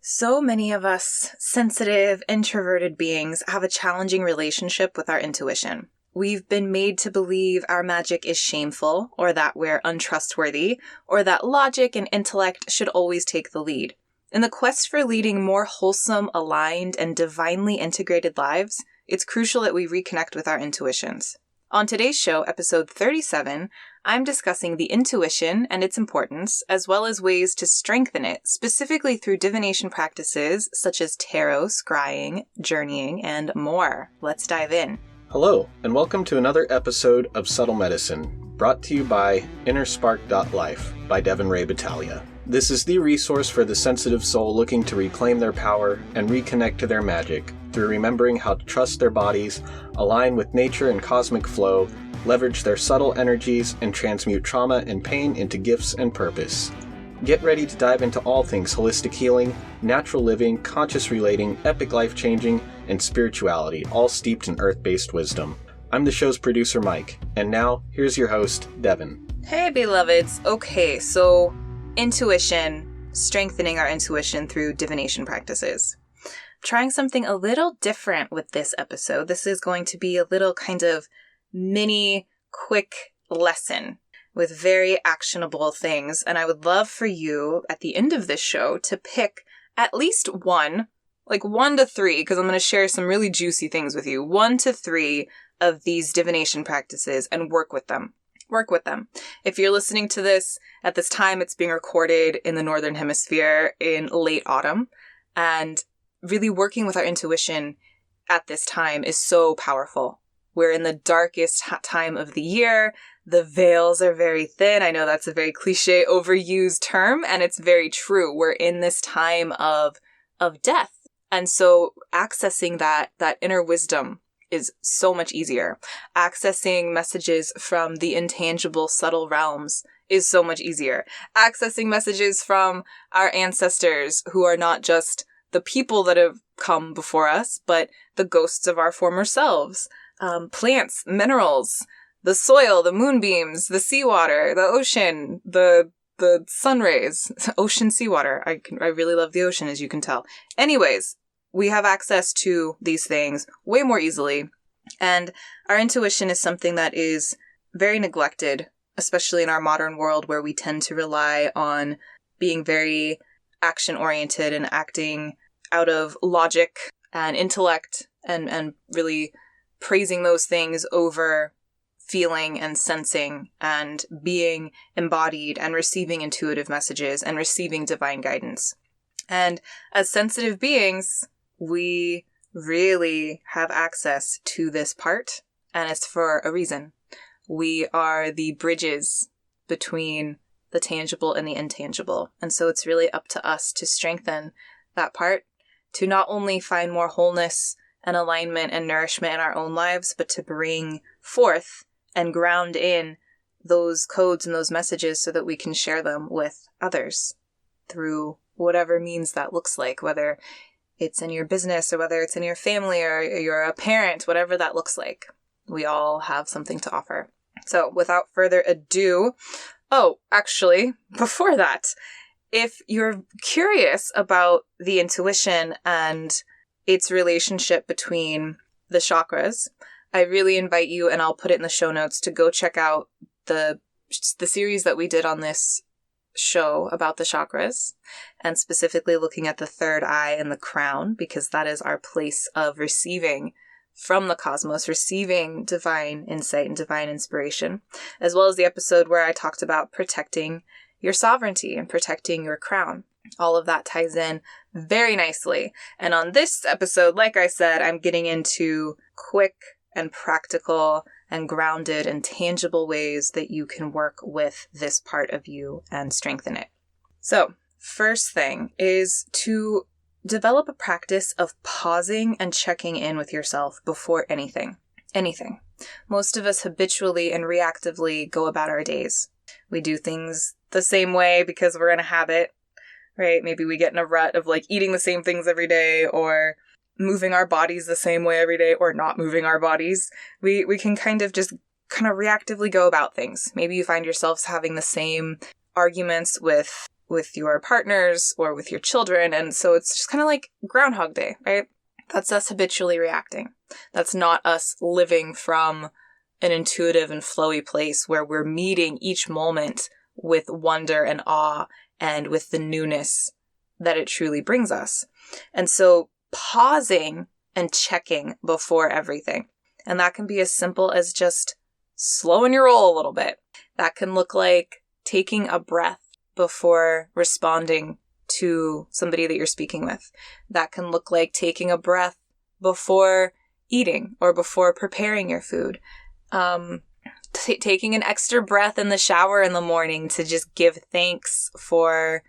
So many of us sensitive, introverted beings have a challenging relationship with our intuition. We've been made to believe our magic is shameful, or that we're untrustworthy, or that logic and intellect should always take the lead. In the quest for leading more wholesome, aligned, and divinely integrated lives, it's crucial that we reconnect with our intuitions. On today's show, episode 37, I'm discussing the intuition and its importance, as well as ways to strengthen it, specifically through divination practices such as tarot, scrying, journeying, and more. Let's dive in. Hello, and welcome to another episode of Subtle Medicine, brought to you by InnerSpark.life by Devon Battaglia. This is the resource for the sensitive soul looking to reclaim their power and reconnect to their magic through remembering how to trust their bodies, align with nature and cosmic flow, leverage their subtle energies, and transmute trauma and pain into gifts and purpose. Get ready to dive into all things holistic healing, natural living, conscious relating, epic life-changing, and spirituality, all steeped in earth-based wisdom. I'm the show's producer, Mike, and now, here's your host, Devon. Hey, beloveds. Okay, so intuition, strengthening our intuition through divination practices. Trying something a little different with this episode. This is going to be a little kind of mini, quick lesson with very actionable things. And I would love for you at the end of this show to pick at least one, like 1 to 3, because I'm going to share some really juicy things with you. 1 to 3 of these divination practices and work with them. Work with them. If you're listening to this at this time, it's being recorded in the Northern Hemisphere in late autumn. And really working with our intuition at this time is so powerful. We're in the darkest time of the year. The veils are very thin. I know that's a very cliche, overused term, and it's very true. We're in this time of death. And so accessing that inner wisdom is so much easier. Accessing messages from the intangible, subtle realms is so much easier. Accessing messages from our ancestors who are not just the people that have come before us, but the ghosts of our former selves. Plants, minerals, the soil, the moonbeams, the seawater, the ocean, the sun rays, ocean, seawater. I really love the ocean, as you can tell. Anyways, we have access to these things way more easily. And our intuition is something that is very neglected, especially in our modern world where we tend to rely on being very action-oriented and acting out of logic and intellect and really praising those things over feeling and sensing and being embodied and receiving intuitive messages and receiving divine guidance. And as sensitive beings, we really have access to this part, and it's for a reason. We are the bridges between the tangible and the intangible. And so it's really up to us to strengthen that part, to not only find more wholeness and alignment and nourishment in our own lives, but to bring forth and ground in those codes and those messages so that we can share them with others through whatever means that looks like, whether it's in your business or whether it's in your family or you're a parent, whatever that looks like. We all have something to offer. So without further ado, actually, before that, if you're curious about the intuition and its relationship between the chakras, I really invite you, and I'll put it in the show notes, to go check out the series that we did on this show about the chakras, and specifically looking at the third eye and the crown, because that is our place of receiving from the cosmos, receiving divine insight and divine inspiration, as well as the episode where I talked about protecting your sovereignty and protecting your crown. All of that ties in very nicely. And on this episode, like I said, I'm getting into quick and practical and grounded and tangible ways that you can work with this part of you and strengthen it. So, first thing is to develop a practice of pausing and checking in with yourself before anything. Anything. Most of us habitually and reactively go about our days. We do things the same way because we're in a habit, right? Maybe we get in a rut of like eating the same things every day, or moving our bodies the same way every day, or not moving our bodies. We can kind of reactively go about things. Maybe you find yourselves having the same arguments with with your partners or with your children. And so it's just kind of like Groundhog Day, right? That's us habitually reacting. That's not us living from an intuitive and flowy place where we're meeting each moment with wonder and awe and with the newness that it truly brings us. And so pausing and checking before everything. And that can be as simple as just slowing your roll a little bit. That can look like taking a breath before responding to somebody that you're speaking with. That can look like taking a breath before eating or before preparing your food. Taking an extra breath in the shower in the morning to just give thanks for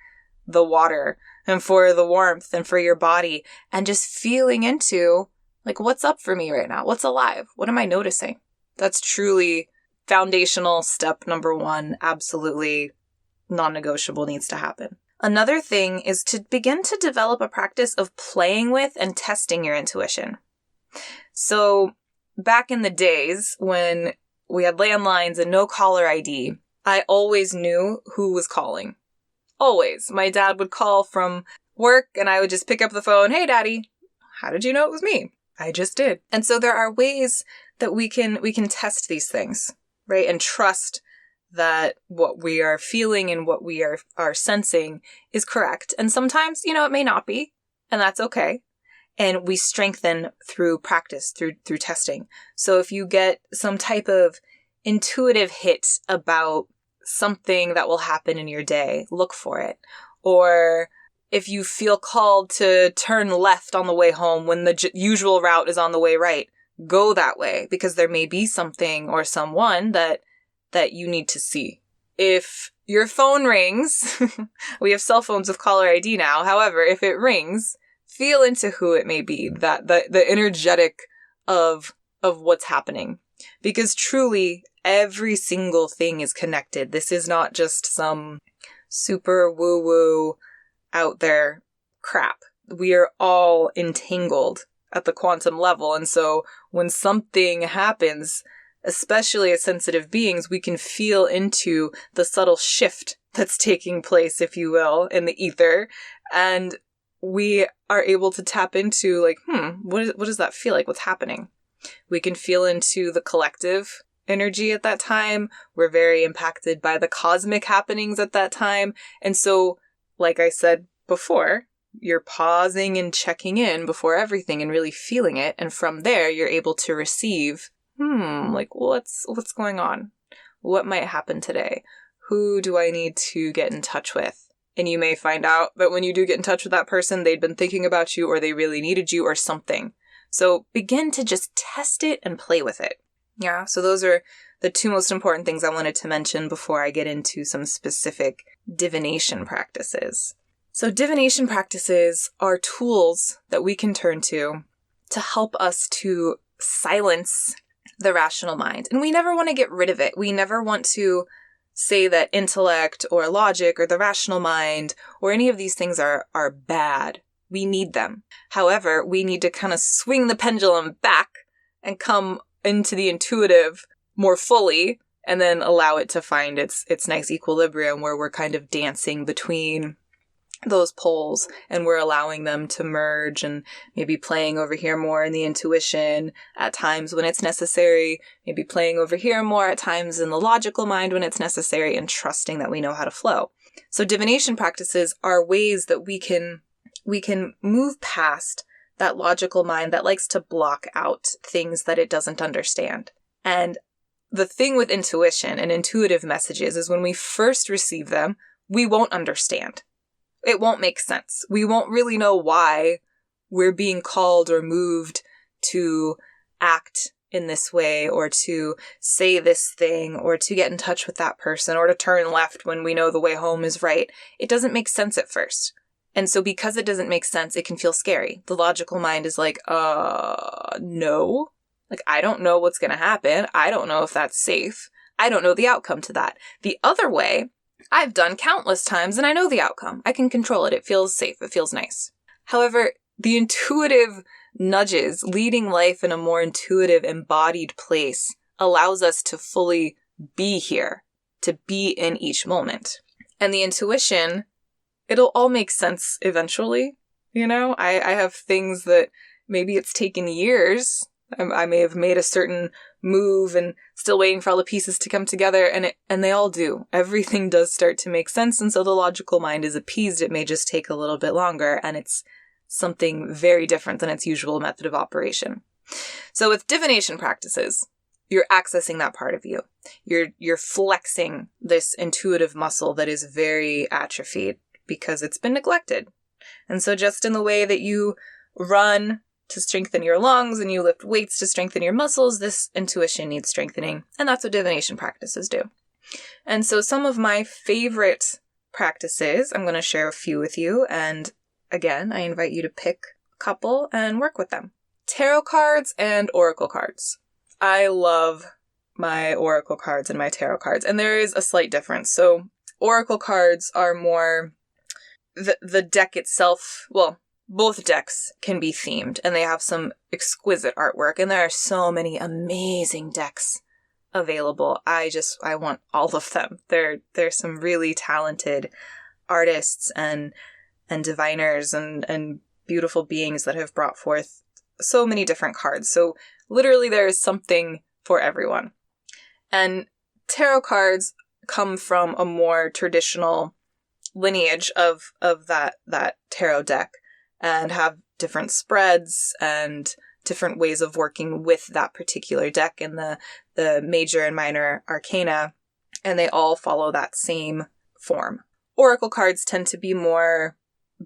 the water and for the warmth and for your body, and just feeling into like, what's up for me right now? What's alive? What am I noticing? That's truly foundational step number one. Absolutely non-negotiable, needs to happen. Another thing is to begin to develop a practice of playing with and testing your intuition. So back in the days when we had landlines and no caller ID, I always knew who was calling. Always. My dad would call from work and I would just pick up the phone. Hey, Daddy, how did you know it was me? I just did. And so there are ways that we can test these things, right? And trust that what we are feeling and what we are sensing is correct. And sometimes, it may not be, and that's okay. And we strengthen through practice, through testing. So if you get some type of intuitive hit about something that will happen in your day, look for it. Or if you feel called to turn left on the way home when the usual route is on the way right, go that way, because there may be something or someone that you need to see. If your phone rings, we have cell phones with caller ID now. However, if it rings, feel into who it may be, that the energetic of what's happening. Because truly, every single thing is connected. This is not just some super woo-woo out there crap. We are all entangled at the quantum level. And so when something happens, especially as sensitive beings, we can feel into the subtle shift that's taking place, if you will, in the ether. And we are able to tap into like, what does that feel like? What's happening? We can feel into the collective energy at that time. We're very impacted by the cosmic happenings at that time. And so, like I said before, you're pausing and checking in before everything and really feeling it. And from there, you're able to receive, like what's going on? What might happen today? Who do I need to get in touch with? And you may find out that when you do get in touch with that person, they'd been thinking about you or they really needed you or something. So begin to just test it and play with it. Yeah, so those are the two most important things I wanted to mention before I get into some specific divination practices. So divination practices are tools that we can turn to help us to silence the rational mind. And we never want to get rid of it. We never want to say that intellect or logic or the rational mind or any of these things are bad. We need them. However, we need to kind of swing the pendulum back and come into the intuitive more fully and then allow it to find its nice equilibrium where we're kind of dancing between those poles and we're allowing them to merge and maybe playing over here more in the intuition at times when it's necessary, maybe playing over here more at times in the logical mind when it's necessary, and trusting that we know how to flow. So divination practices are ways that we can move past that logical mind that likes to block out things that it doesn't understand. And the thing with intuition and intuitive messages is when we first receive them, we won't understand. It won't make sense. We won't really know why we're being called or moved to act in this way or to say this thing or to get in touch with that person or to turn left when we know the way home is right. It doesn't make sense at first. And so because it doesn't make sense, it can feel scary. The logical mind is like, no. Like, I don't know what's going to happen. I don't know if that's safe. I don't know the outcome to that. The other way, I've done countless times and I know the outcome. I can control it. It feels safe. It feels nice. However, the intuitive nudges, leading life in a more intuitive, embodied place, allows us to fully be here, to be in each moment. And the intuition it'll all make sense eventually. You know, I have things that maybe it's taken years. I may have made a certain move and still waiting for all the pieces to come together, and they all do. Everything does start to make sense, and so the logical mind is appeased. It may just take a little bit longer, and it's something very different than its usual method of operation. So with divination practices, you're accessing that part of you. You're flexing this intuitive muscle that is very atrophied because it's been neglected. And so just in the way that you run to strengthen your lungs and you lift weights to strengthen your muscles, this intuition needs strengthening. And that's what divination practices do. And so some of my favorite practices, I'm going to share a few with you. And again, I invite you to pick a couple and work with them. Tarot cards and oracle cards. I love my oracle cards and my tarot cards. And there is a slight difference. So oracle cards are more the deck itself. Well, both decks can be themed and they have some exquisite artwork. And there are so many amazing decks available. I want all of them. There's some really talented artists and diviners and beautiful beings that have brought forth so many different cards. So literally there is something for everyone. And tarot cards come from a more traditional lineage of that tarot deck and have different spreads and different ways of working with that particular deck in the major and minor arcana, and they all follow that same form. Oracle cards tend to be more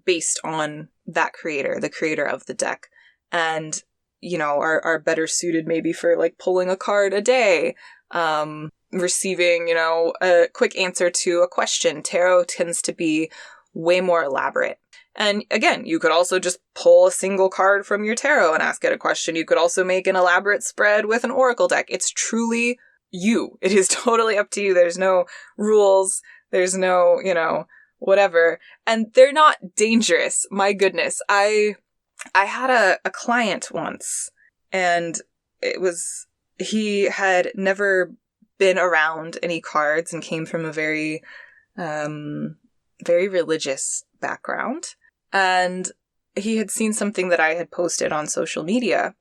based on that creator, the creator of the deck, and, you know, are better suited maybe for like pulling a card a day, receiving, you know, a quick answer to a question. Tarot tends to be way more elaborate. And again, you could also just pull a single card from your tarot and ask it a question. You could also make an elaborate spread with an oracle deck. It's truly you. It is totally up to you. There's no rules. There's no, you know, whatever. And they're not dangerous. My goodness. I had a client once, and he had never been around any cards and came from a very, very religious background. And he had seen something that I had posted on social media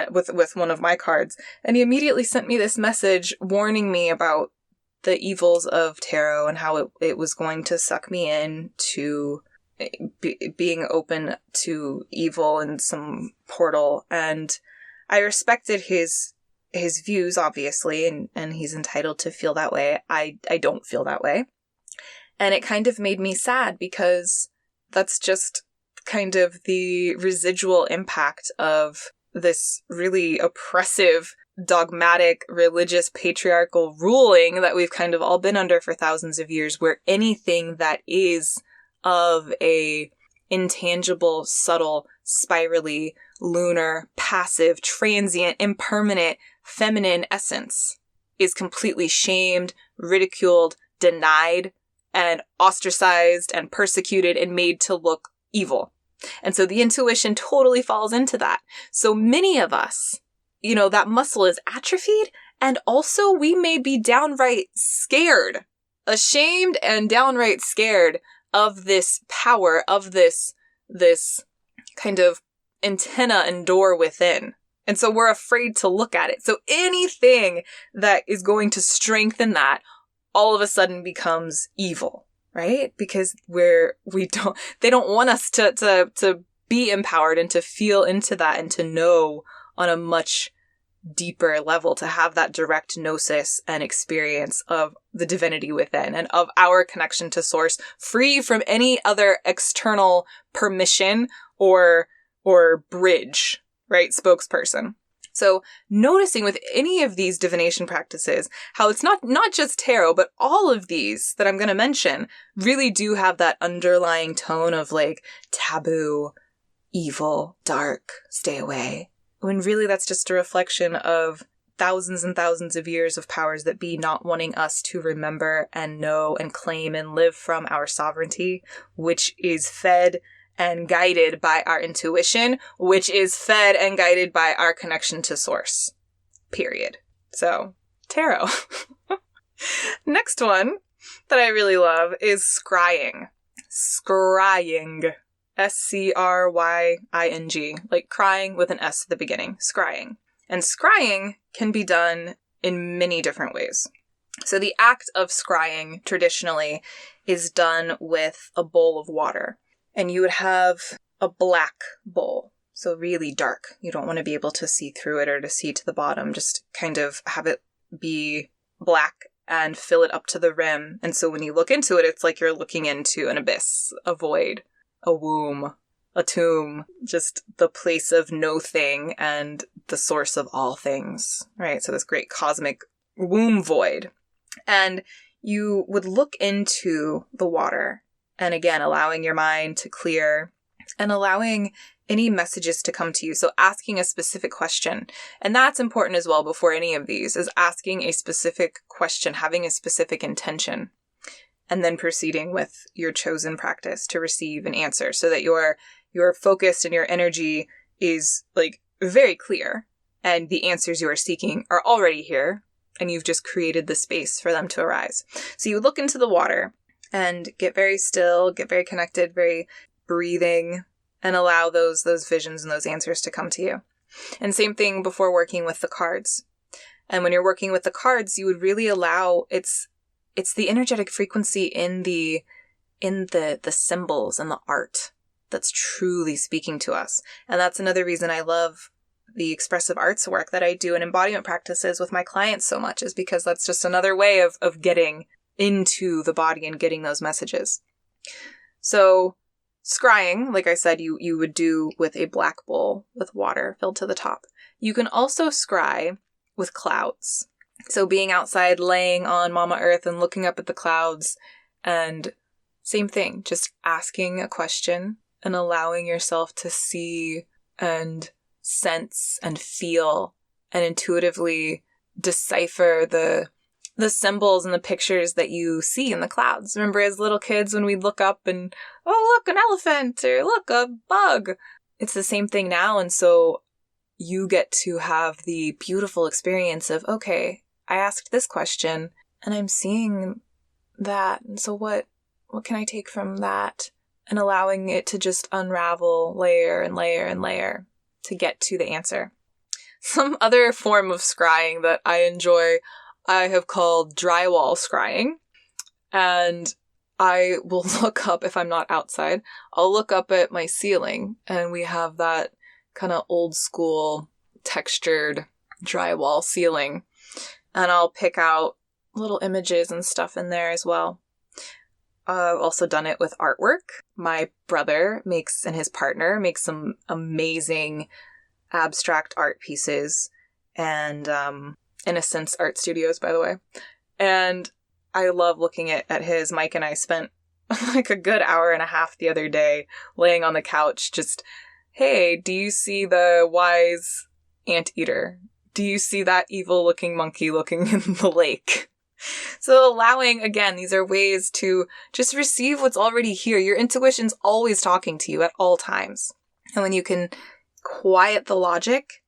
with one of my cards. And he immediately sent me this message warning me about the evils of tarot and how it was going to suck me in to being open to evil in some portal. And I respected his views, obviously, and he's entitled to feel that way. I don't feel that way. And it kind of made me sad because that's just kind of the residual impact of this really oppressive, dogmatic, religious, patriarchal ruling that we've kind of all been under for thousands of years, where anything that is of a intangible, subtle, spirally, lunar, passive, transient, impermanent, feminine essence is completely shamed, ridiculed, denied, and ostracized and persecuted and made to look evil. And so the intuition totally falls into that. So many of us, you know, that muscle is atrophied, and also we may be downright scared, ashamed and downright scared of this power, of this kind of antenna and door within. And so we're afraid to look at it. So anything that is going to strengthen that all of a sudden becomes evil, right? Because they don't want us to be empowered and to feel into that and to know on a much deeper level, to have that direct gnosis and experience of the divinity within and of our connection to source, free from any other external permission or bridge, right? Spokesperson. So noticing with any of these divination practices, how it's not just tarot, but all of these that I'm going to mention really do have that underlying tone of like taboo, evil, dark, stay away. When really that's just a reflection of thousands and thousands of years of powers that be not wanting us to remember and know and claim and live from our sovereignty, which is fed and guided by our intuition, which is fed and guided by our connection to source. Period. So, tarot. Next one that I really love is scrying. scrying. Scrying. Like crying with an S at the beginning. Scrying. And scrying can be done in many different ways. So the act of scrying traditionally is done with a bowl of water. And you would have a black bowl. So really dark. You don't want to be able to see through it or to see to the bottom. Just kind of have it be black and fill it up to the rim. And so when you look into it, it's like you're looking into an abyss, a void, a womb, a tomb, just the place of no thing and the source of all things, right? So this great cosmic womb void. And you would look into the water and again, allowing your mind to clear and allowing any messages to come to you. So asking a specific question. And that's important as well before any of these, is asking a specific question, having a specific intention, and then proceeding with your chosen practice to receive an answer so that your focus and your energy is like very clear and the answers you are seeking are already here and you've just created the space for them to arise. So you look into the water and get very still, get very connected, very breathing, and allow those visions and those answers to come to you. And same thing before working with the cards. And when you're working with the cards, you would really allow it's the energetic frequency in the symbols and the art that's truly speaking to us. And that's another reason I love the expressive arts work that I do in embodiment practices with my clients so much, is because that's just another way of getting into the body and getting those messages. So scrying, like I said, you would do with a black bowl with water filled to the top. You can also scry with clouds. So being outside, laying on Mama Earth and looking up at the clouds, and same thing, just asking a question and allowing yourself to see and sense and feel and intuitively decipher the symbols and the pictures that you see in the clouds. Remember as little kids when we'd look up and, oh, look, an elephant, or look, a bug. It's the same thing now. And so you get to have the beautiful experience of, okay, I asked this question and I'm seeing that. And so what can I take from that? And allowing it to just unravel layer and layer and layer to get to the answer. Some other form of scrying that I enjoy, I have called Drywall Scrying. And I will look up, if I'm not outside, I'll look up at my ceiling and we have that kind of old school textured drywall ceiling. And I'll pick out little images and stuff in there as well. I've also done it with artwork. My brother and his partner makes some amazing abstract art pieces, and Innocence Art Studios, by the way. And I love looking at his. Mike and I spent like a good hour and a half the other day laying on the couch just, hey, do you see the wise anteater? Do you see that evil looking monkey looking in the lake? So allowing, again, these are ways to just receive what's already here. Your intuition's always talking to you at all times. And when you can quiet the logic,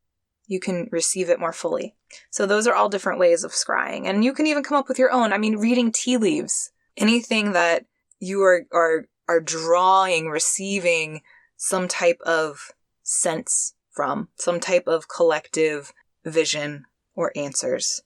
you can receive it more fully. So those are all different ways of scrying. And you can even come up with your own. I mean, reading tea leaves. Anything that you are drawing, receiving some type of sense from, some type of collective vision or answers.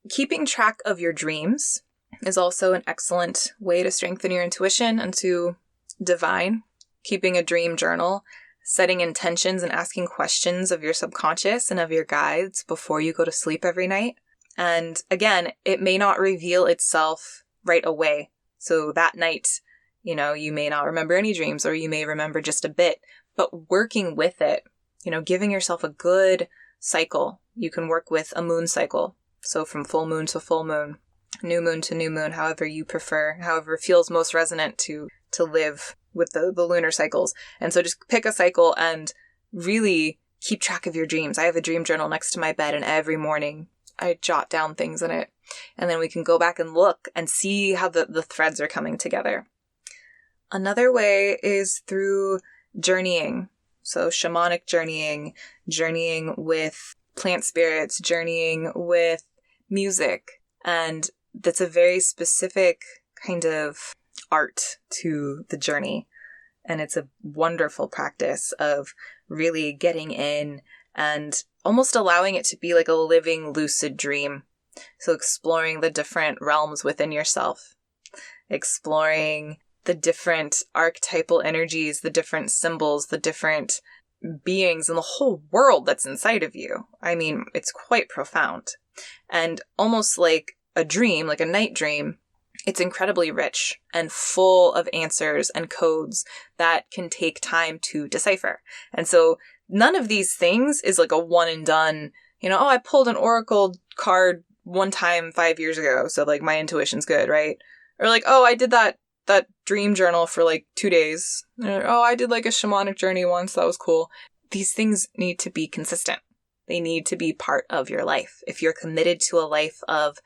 Keeping track of your dreams is also an excellent way to strengthen your intuition and to divine. Keeping a dream journal, setting intentions and asking questions of your subconscious and of your guides before you go to sleep every night. And again, it may not reveal itself right away. So that night, you may not remember any dreams, or you may remember just a bit, but working with it, giving yourself a good cycle. You can work with a moon cycle. So from full moon to full moon, new moon to new moon, however you prefer, however feels most resonant to live with the lunar cycles. And so just pick a cycle and really keep track of your dreams. I have a dream journal next to my bed, and every morning I jot down things in it. And then we can go back and look and see how the threads are coming together. Another way is through journeying. So shamanic journeying with plant spirits, journeying with music. And that's a very specific kind of art to the journey. And it's a wonderful practice of really getting in and almost allowing it to be like a living, lucid dream. So exploring the different realms within yourself, exploring the different archetypal energies, the different symbols, the different beings, and the whole world that's inside of you. I mean, it's quite profound. And almost like a dream, like a night dream, it's incredibly rich and full of answers and codes that can take time to decipher. And so none of these things is like a one and done, oh, I pulled an oracle card one time 5 years ago, so like my intuition's good, right? Or like, oh, I did that dream journal for like 2 days. Or, oh, I did like a shamanic journey once, that was cool. These things need to be consistent. They need to be part of your life. If you're committed to a life of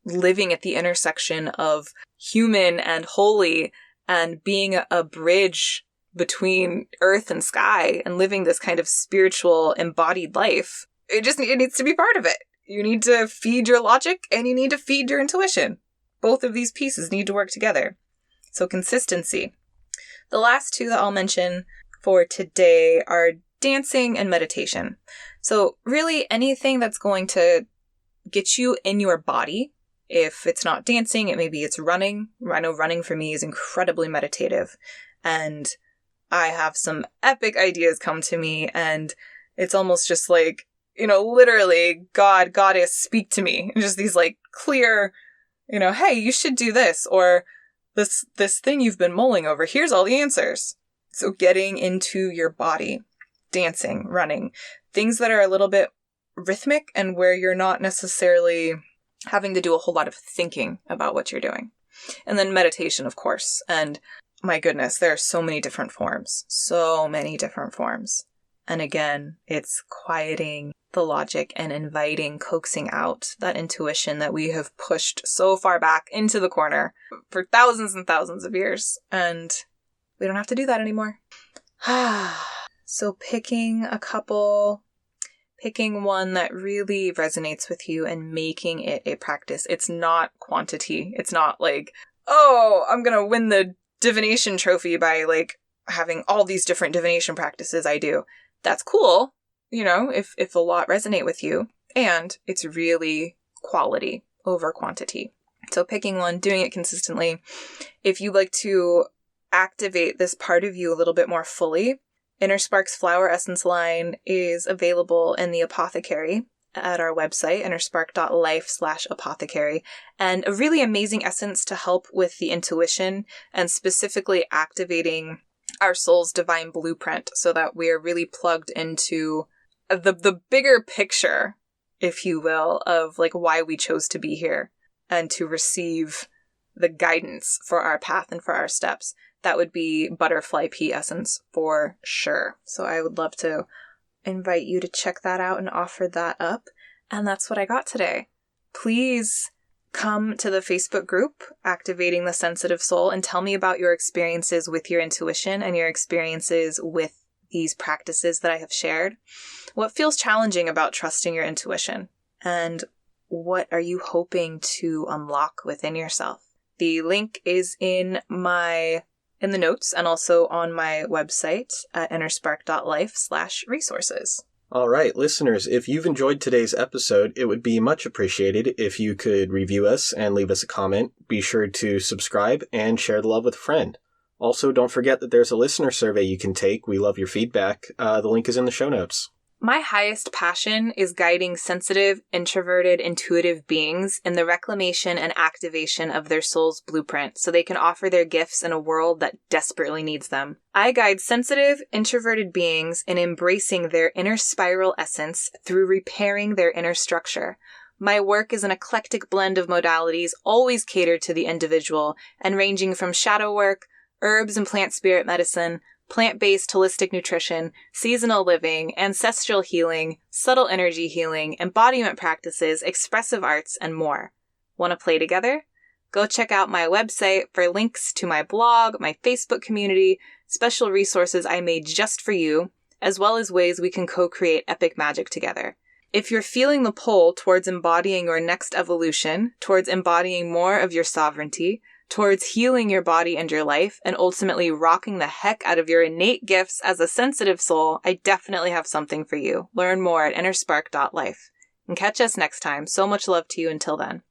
living at the intersection of human and holy and being a bridge between earth and sky and living this kind of spiritual embodied life, it needs to be part of it. You need to feed your logic and you need to feed your intuition. Both of these pieces need to work together. So consistency. The last two that I'll mention for today are dancing and meditation. So really anything that's going to get you in your body. If it's not dancing, maybe it's running. I know running for me is incredibly meditative. And I have some epic ideas come to me, and it's almost just like, literally, God, Goddess, speak to me. And just these like clear, hey, you should do this, or this thing you've been mulling over, here's all the answers. So getting into your body, dancing, running, things that are a little bit rhythmic and where you're not necessarily having to do a whole lot of thinking about what you're doing. And then meditation, of course. And my goodness, there are so many different forms. And again, it's quieting the logic and inviting, coaxing out that intuition that we have pushed so far back into the corner for thousands and thousands of years. And we don't have to do that anymore. So picking one that really resonates with you and making it a practice. It's not quantity. It's not like, oh, I'm going to win the divination trophy by like having all these different divination practices I do. That's cool, if a lot resonate with you. And it's really quality over quantity. So picking one, doing it consistently. If you'd like to activate this part of you a little bit more fully, InnerSpark's flower essence line is available in the apothecary at our website, innerspark.life/apothecary, and a really amazing essence to help with the intuition and specifically activating our soul's divine blueprint so that we are really plugged into the bigger picture, if you will, of like why we chose to be here and to receive the guidance for our path and for our steps. That would be butterfly pea essence for sure. So I would love to invite you to check that out and offer that up. And that's what I got today. Please come to the Facebook group, Activating the Sensitive Soul, and tell me about your experiences with your intuition and your experiences with these practices that I have shared. What feels challenging about trusting your intuition? And what are you hoping to unlock within yourself? The link is in the notes and also on my website at innerspark.life/resources. All right, listeners, if you've enjoyed today's episode, it would be much appreciated if you could review us and leave us a comment. Be sure to subscribe and share the love with a friend. Also, don't forget that there's a listener survey you can take. We love your feedback. The link is in the show notes. My highest passion is guiding sensitive, introverted, intuitive beings in the reclamation and activation of their soul's blueprint so they can offer their gifts in a world that desperately needs them. I guide sensitive, introverted beings in embracing their inner spiral essence through repairing their inner structure. My work is an eclectic blend of modalities, always catered to the individual, and ranging from shadow work, herbs and plant spirit medicine, plant-based holistic nutrition, seasonal living, ancestral healing, subtle energy healing, embodiment practices, expressive arts, and more. Want to play together? Go check out my website for links to my blog, my Facebook community, special resources I made just for you, as well as ways we can co-create epic magic together. If you're feeling the pull towards embodying your next evolution, towards embodying more of your sovereignty, towards healing your body and your life and ultimately rocking the heck out of your innate gifts as a sensitive soul, I definitely have something for you. Learn more at innerspark.life. And catch us next time. So much love to you until then.